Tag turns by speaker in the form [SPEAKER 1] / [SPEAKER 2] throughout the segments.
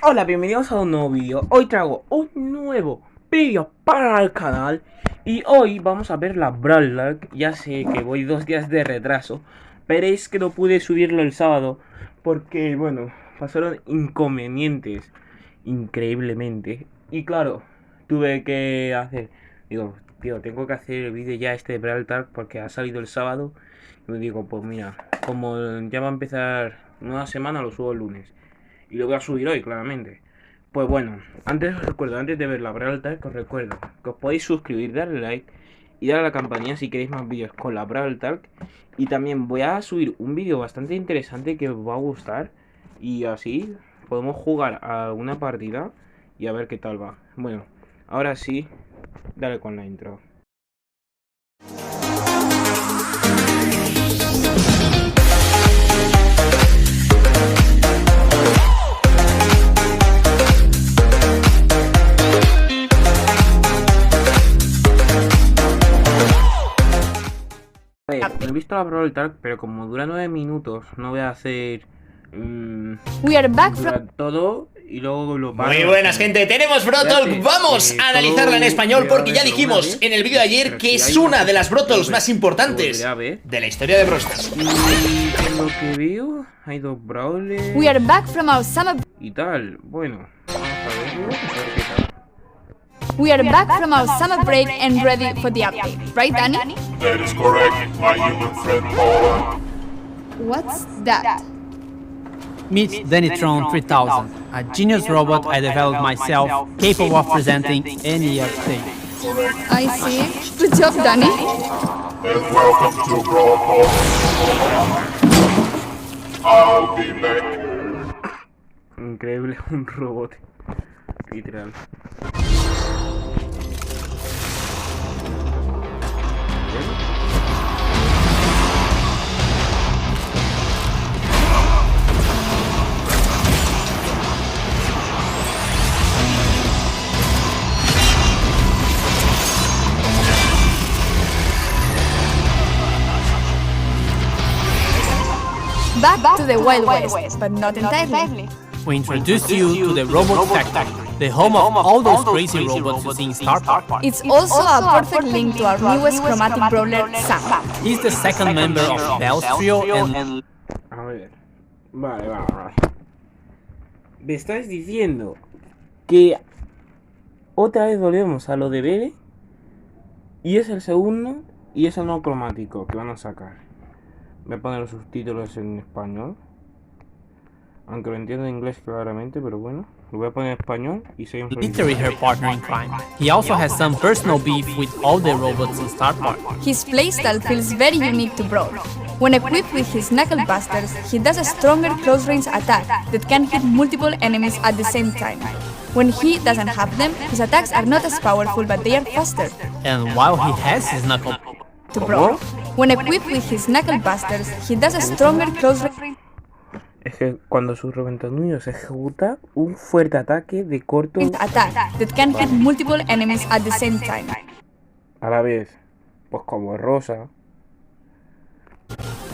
[SPEAKER 1] Hola, bienvenidos a un nuevo vídeo. Hoy traigo un nuevo vídeo para el canal. Y hoy vamos a ver la brawl. Ya sé que voy 2 días de retraso. Veréis que no pude subirlo el sábado porque, bueno, pasaron inconvenientes increíblemente. Y claro, tuve que hacer... Digo, tío, tengo que hacer el vídeo ya este de Brawl Talk porque ha salido el sábado. Y me digo, pues mira, como ya va a empezar nueva semana, lo subo el lunes. Y lo voy a subir hoy, claramente. Pues bueno, antes de ver la Brawl Talk, os recuerdo que os podéis suscribir, darle like y darle a la campanilla si queréis más vídeos con la Brawl Talk. Y también voy a subir un vídeo bastante interesante que os va a gustar. Y así podemos jugar a una partida y a ver qué tal va. Bueno, ahora sí, dale con la intro. He visto la Brawl Talk, pero como dura 9 minutos, no voy a hacer
[SPEAKER 2] We are back from...
[SPEAKER 1] todo y luego lo paro.
[SPEAKER 3] Muy buenas, gente, tenemos Brawl Talk. Vamos a analizarla en español porque ya dijimos en el vídeo de ayer que es una de las Brawl Talks más importantes de la historia de Brawl Stars.
[SPEAKER 1] Y por lo que veo, hay 2 brawlers
[SPEAKER 2] We are back from our summer...
[SPEAKER 1] y tal. Bueno, vamos a ver qué tal.
[SPEAKER 2] We are back from our summer break and ready for the update. Right, Danny?
[SPEAKER 4] That is correct, my human friend Paula.
[SPEAKER 2] What's that?
[SPEAKER 5] Meet Dannytron 3000, a genius robot I developed myself, capable of presenting any update.
[SPEAKER 2] I see. Good job, Danny.
[SPEAKER 4] And welcome to Brawl Talk. I'll be back.
[SPEAKER 1] Increíble, un robot. Literal.
[SPEAKER 2] Back to the Wild West, but not entirely.
[SPEAKER 5] We introduce you to the Robot Factory, the home of all those crazy robots using Star Power.
[SPEAKER 2] It's also a perfect link to our newest chromatic brawler, Sam.
[SPEAKER 5] He's the second member of Bell's trio and...
[SPEAKER 1] A ver. Vale. Me estás diciendo que otra vez volvemos a lo de Belle y es el segundo y es el no cromático que van a sacar. Voy a poner los subtítulos en español, aunque lo entiendo en inglés claramente, pero bueno, lo voy a poner en español y seguimos.
[SPEAKER 5] literally her partner in crime. He also has some personal beef with all the robots in Star Power.
[SPEAKER 2] His playstyle feels very unique to Brawl. When equipped with his knuckle busters, he does a stronger close-range attack that can hit multiple enemies at the same time. When he doesn't have them, his attacks are not as powerful, but they are faster.
[SPEAKER 5] And while he has his knuckle...
[SPEAKER 2] To Brawl. When equipped with his knuckle busters, he does a stronger close-range
[SPEAKER 1] Es que cuando su reventanuños ejecuta un fuerte ataque de corto
[SPEAKER 2] attack that can hit multiple enemies at the same time.
[SPEAKER 1] a la vez, pues como Rosa.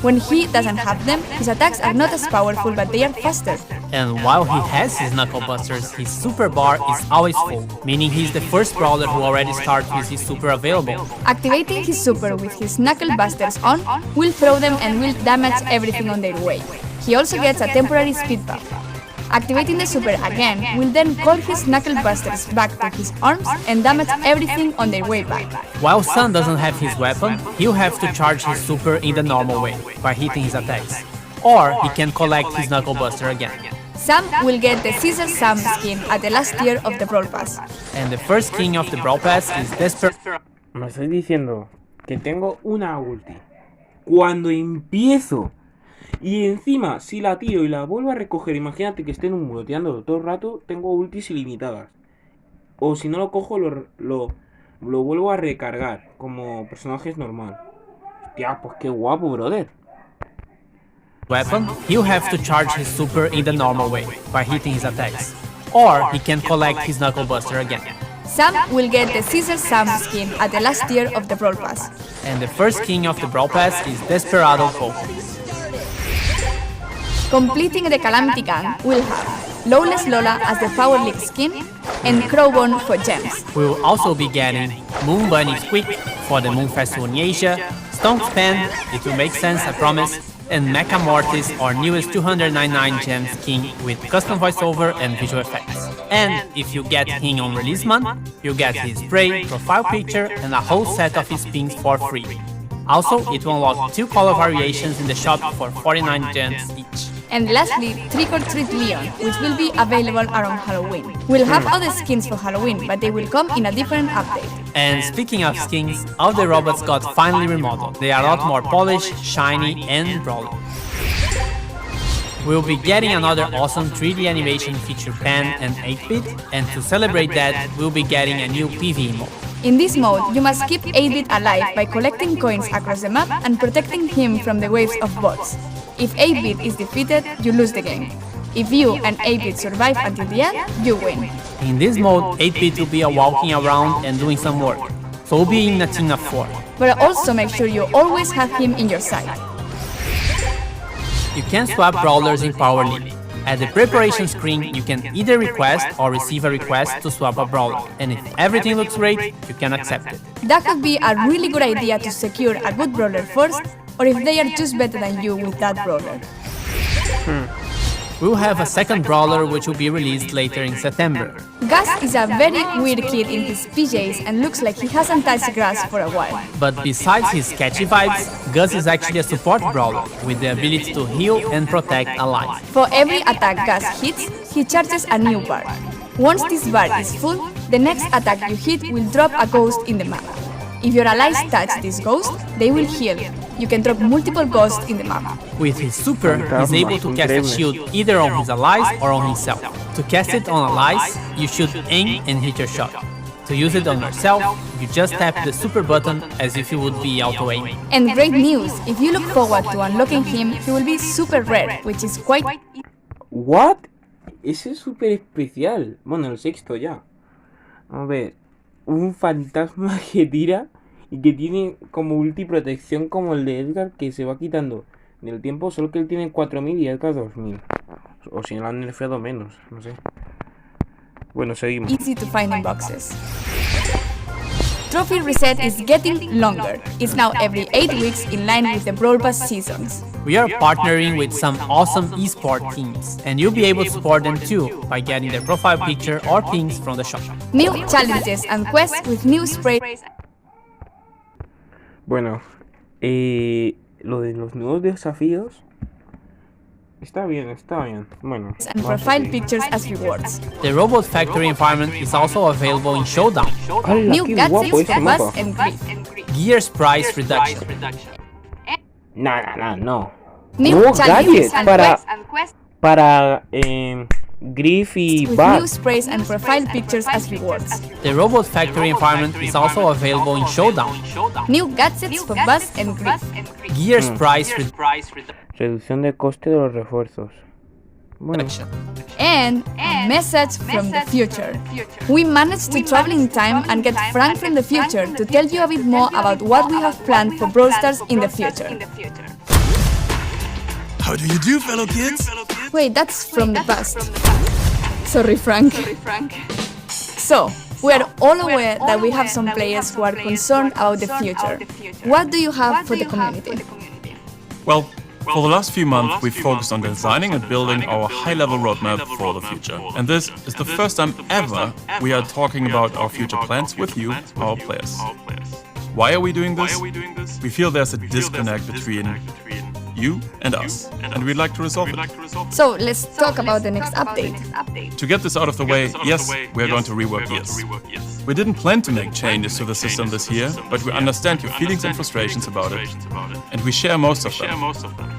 [SPEAKER 2] When he doesn't have them, his attacks are not as powerful, but they are faster.
[SPEAKER 5] And while he has his knuckle busters, his super bar is always full, meaning he's the first brawler who already starts with his super available.
[SPEAKER 2] Activating his super with his knuckle busters on will throw them and will damage everything on their way. He also gets a temporary speed buff. Activating the super again will then call his knuckle busters back to his arms and damage everything on their way back.
[SPEAKER 5] While Sun doesn't have his weapon, he'll have to charge his super in the normal way, by hitting his attacks. Or he can collect his knuckle buster again.
[SPEAKER 2] Sam will get the Caesar Sam skin at the last tier of the Brawl Pass.
[SPEAKER 5] And the first king of the Brawl Pass is Desperado.
[SPEAKER 1] Me estoy diciendo que tengo una ulti. Cuando empiezo y encima si la tiro y la vuelvo a recoger, imagínate que esté en un muro tirándolo todo el rato, tengo ultis ilimitadas. O si no lo cojo lo vuelvo a recargar como personajes normal. Hostia, pues qué guapo, brother.
[SPEAKER 5] Weapon, he'll have to charge his super in the normal way, by hitting his attacks. Or he can collect his knuckle buster again.
[SPEAKER 2] Sam will get the Caesar Sam skin at the last tier of the Brawl Pass.
[SPEAKER 5] And the first king of the Brawl Pass is Desperado Pope.
[SPEAKER 2] Completing the Calamity Gang will have Lawless Lola as the Power League skin, and Crowbone for gems.
[SPEAKER 5] We will also be getting Moon Bunny Squeak for the Moon Festival in Asia, Stone's Pen, it will make sense, I promise, and Mecha Mortis, our newest 299 gem skin with custom voiceover and visual effects. And if you get him on release month, you get his spray, profile picture, and a whole set of his pins for free. Also, it will unlock 2 color variations in the shop for 49 gems each.
[SPEAKER 2] And lastly, Trick or Treat Leon, which will be available around Halloween. We'll have other skins for Halloween, but they will come in a different update.
[SPEAKER 5] And speaking of skins, all the robots got finally remodeled. They are a lot more polished, shiny, and brawly. We'll be getting another awesome 3D animation feature Pan and 8-bit, and to celebrate that, we'll be getting a new PvE mode.
[SPEAKER 2] In this mode, you must keep 8-bit alive by collecting coins across the map and protecting him from the waves of bots. If 8-bit is defeated, you lose the game. If you and 8-bit survive until the end, you win.
[SPEAKER 5] In this mode, 8-bit will be walking around and doing some work, so we'll be in a team of 4.
[SPEAKER 2] But also make sure you always have him in your sight.
[SPEAKER 5] You can swap brawlers in Power League. At the preparation screen, you can either request or receive a request to swap a brawler, and if everything looks great, you can accept it.
[SPEAKER 2] That could be a really good idea to secure a good brawler first, or if they are just better than you with that brawler.
[SPEAKER 5] We'll have a second brawler which will be released later in September.
[SPEAKER 2] Gus is a very weird kid in his PJs and looks like he hasn't touched grass for a while.
[SPEAKER 5] But besides his catchy vibes, Gus is actually a support brawler with the ability to heal and protect allies.
[SPEAKER 2] For every attack Gus hits, he charges a new bar. Once this bar is full, the next attack you hit will drop a ghost in the map. If your allies touch this ghost, they will heal. You can drop multiple ghosts in the map.
[SPEAKER 5] With his super, he's able to cast a shield either on his allies or on himself. To cast it on allies, you should aim and hit your shot. To use it on yourself, you just tap the super button as if you would be auto-aiming.
[SPEAKER 2] And great news, if you look forward to unlocking him, he will be super rare, which is quite...
[SPEAKER 1] ¿What? Ese es súper especial. Bueno, el sexto ya. A ver, un fantasma que tira y que tiene como ulti protección como el de Edgar, que se va quitando del tiempo, solo que él tiene 4000 y Edgar 2000. O si no lo han nerfeado menos, no sé. Bueno, seguimos.
[SPEAKER 2] Easy to find in boxes. Trophy reset is getting longer. It's now every 8 weeks in line with the Brawl Pass seasons.
[SPEAKER 5] We are partnering with some awesome esport teams, and you'll be able to support them too by getting their profile picture or pins from the shop.
[SPEAKER 2] New challenges and quests with new sprays.
[SPEAKER 1] Bueno, lo de los nuevos desafíos está bien, Bueno,
[SPEAKER 2] And profile pictures as rewards.
[SPEAKER 5] The Robot Factory environment is also available in Showdown.
[SPEAKER 1] ¡Hala,
[SPEAKER 2] New
[SPEAKER 1] qué guapo
[SPEAKER 2] gadgets,
[SPEAKER 1] ese mapa!
[SPEAKER 2] buzz and grief.
[SPEAKER 5] Gears price reduction.
[SPEAKER 1] No.
[SPEAKER 2] New
[SPEAKER 1] Nuevos
[SPEAKER 2] challenges
[SPEAKER 1] gadgets
[SPEAKER 2] and quests
[SPEAKER 1] para Griff y
[SPEAKER 2] with new
[SPEAKER 1] Buzz.
[SPEAKER 2] sprays and profile pictures as rewards.
[SPEAKER 5] The Robot Factory environment is also available in Showdown.
[SPEAKER 2] New gadgets for buzz and grief.
[SPEAKER 5] Gears price reduction.
[SPEAKER 1] Reducción de coste de los refuerzos. Bueno,
[SPEAKER 2] And a message from the future. We managed to travel in time and get Frank from the future to tell you a bit more about what we have planned for Brawl Stars in the future.
[SPEAKER 6] How do you do, fellow kids?
[SPEAKER 2] Wait, that's from the past. Sorry, Frank. So, we are all aware that we have some players who are concerned about the future. What do you have for the community?
[SPEAKER 6] Well, for the last few months, we've focused on designing and building our high-level roadmap for the future. And this is the first time ever we are talking about our future plans with you, our players. Why are we doing this? We feel there's a disconnect between you and us, and we'd like to resolve it.
[SPEAKER 2] So, let's talk about the next update.
[SPEAKER 6] To get this out of the way, yes, we're going to rework Gears. We didn't plan to make changes to the system this year, but we understand your feelings and frustrations about it, and we share most of them.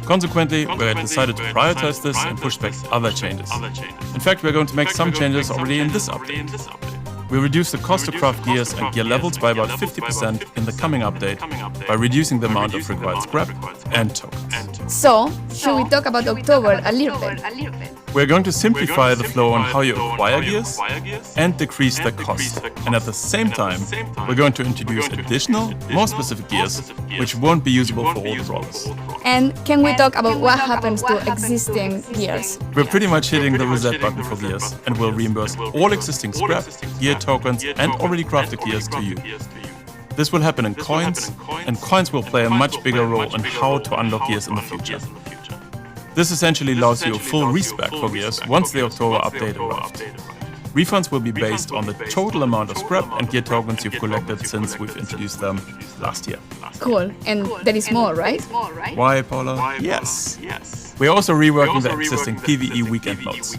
[SPEAKER 6] Consequently, we decided to prioritize this and push back other changes. In fact, we're going to make some changes already in this update. We reduce the cost to craft gears and gear levels by about 50% in the coming update by reducing the amount of required scrap and tokens.
[SPEAKER 2] So, should we talk about October a little bit?
[SPEAKER 6] We're going to simplify the flow on how you acquire gears and decrease their cost. And at the same time, we're going to introduce additional, more specific gears, which won't be usable for all the brawlers.
[SPEAKER 2] And can we talk about what happens to existing gears?
[SPEAKER 6] We're pretty much hitting the reset button for gears, and will reimburse all existing scrap, gear tokens, and already crafted gears to you. This will happen in coins, and coins will play a much bigger role in how to unlock gears in the future. This essentially allows you a full respec for gears once the October update arrived. Refunds will be based on the total amount of scrap and gear tokens you've collected since we've introduced them last year.
[SPEAKER 2] Cool, and there is more, right?
[SPEAKER 6] Why, Paula? Yes. We're also reworking the existing PvE weekend modes.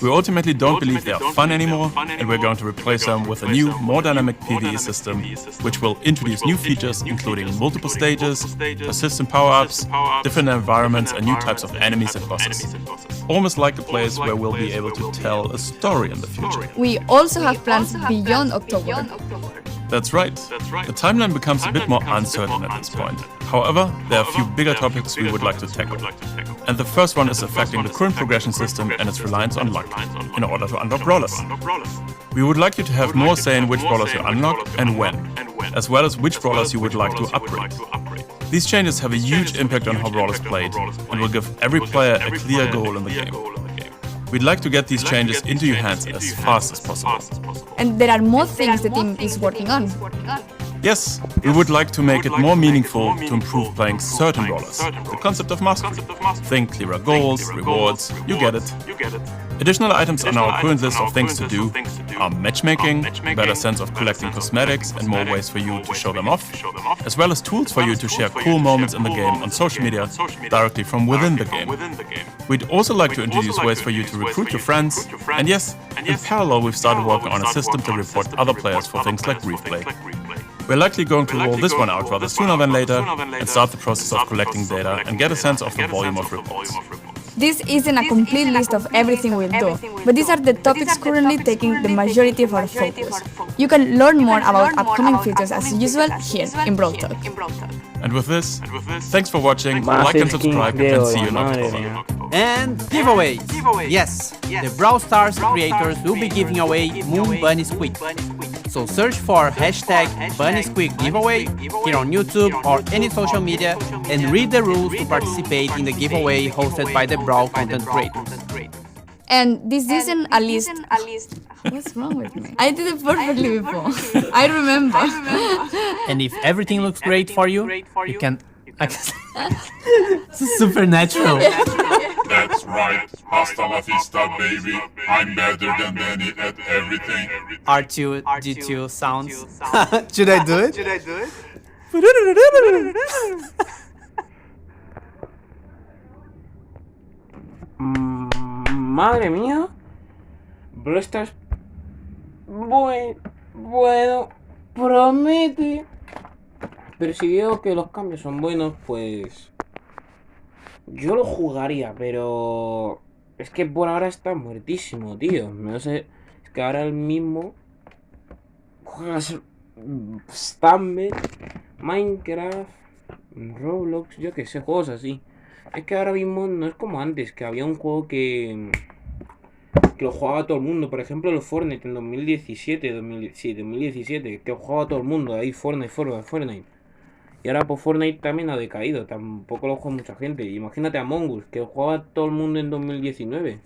[SPEAKER 6] We ultimately don't believe they are fun anymore, and we're going to replace them with a new, more dynamic PvE system, which will introduce new features including multiple stages, persistent power-ups, different environments and new types of enemies and bosses. Almost like a place where we'll be able to tell a story in the future.
[SPEAKER 2] We also have plans beyond October.
[SPEAKER 6] That's right. The timeline becomes a bit more uncertain at this point. However, there are a few bigger topics we would like to tackle. And the first one is affecting the current progression system and its reliance on luck, in order to unlock brawlers. We would like you to have more say in which brawlers you unlock and when, as well as which brawlers you would like to upgrade. These changes have a huge impact on how brawlers played, and will give every player a clear goal in the game. We'd like to get these changes into your hands as fast as possible.
[SPEAKER 2] And there are more things the team is working on.
[SPEAKER 6] Yes, we would like to make it more meaningful to improve playing certain brawlers. The concept of mastery. Think clearer goals, rewards, you get it. Additional items on our current list of things to do are matchmaking, a better sense of collecting cosmetics and more ways for you to show them off, as well as tools for you to share cool moments in the game on social media directly from within the game. We'd also like to introduce ways for you to recruit your friends, and yes, in parallel we've started working on a system to report other players for things like replay. We're likely going to roll this one out rather sooner than later and start the process of collecting data and get a sense of the volume of reports.
[SPEAKER 2] This isn't a complete list of everything we'll do, but these are the topics currently taking the majority of our focus. You can learn more about upcoming features as usual here in Brawl Talk.
[SPEAKER 6] And with this, thanks for watching, like and subscribe, and see you in October.
[SPEAKER 5] And giveaways! Yes, the Brawl Stars creators will be giving away Moon Bunny Squeak. So search for hashtag BunnySqueak giveaway here on YouTube or any social media and read the rules to participate in the giveaway hosted by the Brawl content creators.
[SPEAKER 2] And this isn't a list. What's wrong with me? I did it perfectly before. I remember.
[SPEAKER 5] And if everything looks great for you, you can... It's supernatural.
[SPEAKER 4] That's right, hasta la vista, baby. I'm better than Danny at everything.
[SPEAKER 5] R2, G2 sounds. Should I do it?
[SPEAKER 1] Madre mía. Brawl Stars. Bueno, promete. Pero si veo que los cambios son buenos, pues... yo lo jugaría, pero... es que por ahora está muertísimo, tío. No sé... es que ahora mismo... juegas... Stamber, Minecraft, Roblox, yo que sé, juegos así. Es que ahora mismo no es como antes, que había un juego que lo jugaba todo el mundo. Por ejemplo, los Fortnite en 2017, 2017, que lo jugaba todo el mundo. Ahí Fortnite. Y ahora pues Fortnite también ha decaído, tampoco lo juega mucha gente. Imagínate a Among Us, que lo jugaba todo el mundo en 2019.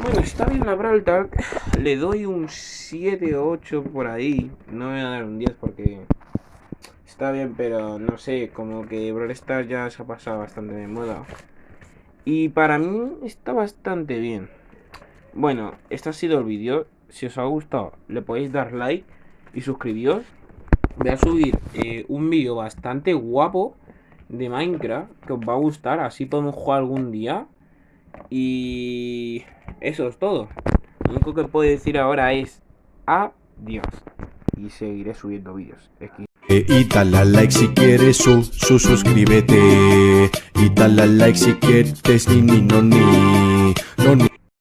[SPEAKER 1] Bueno, está bien la Brawl Talk. Le doy un 7 o 8 por ahí. No voy a dar un 10 porque está bien, pero no sé, como que Brawl Stars ya se ha pasado bastante de moda. Y para mí está bastante bien. Bueno, este ha sido el vídeo. Si os ha gustado, le podéis dar like y suscribiros. Voy a subir un vídeo bastante guapo de Minecraft que os va a gustar, así podemos jugar algún día. Y eso es todo. Lo único que puedo decir ahora es adiós. Y seguiré subiendo vídeos.
[SPEAKER 7] Y dale a like si quieres, suscríbete. Y dale a like si quieres, ni.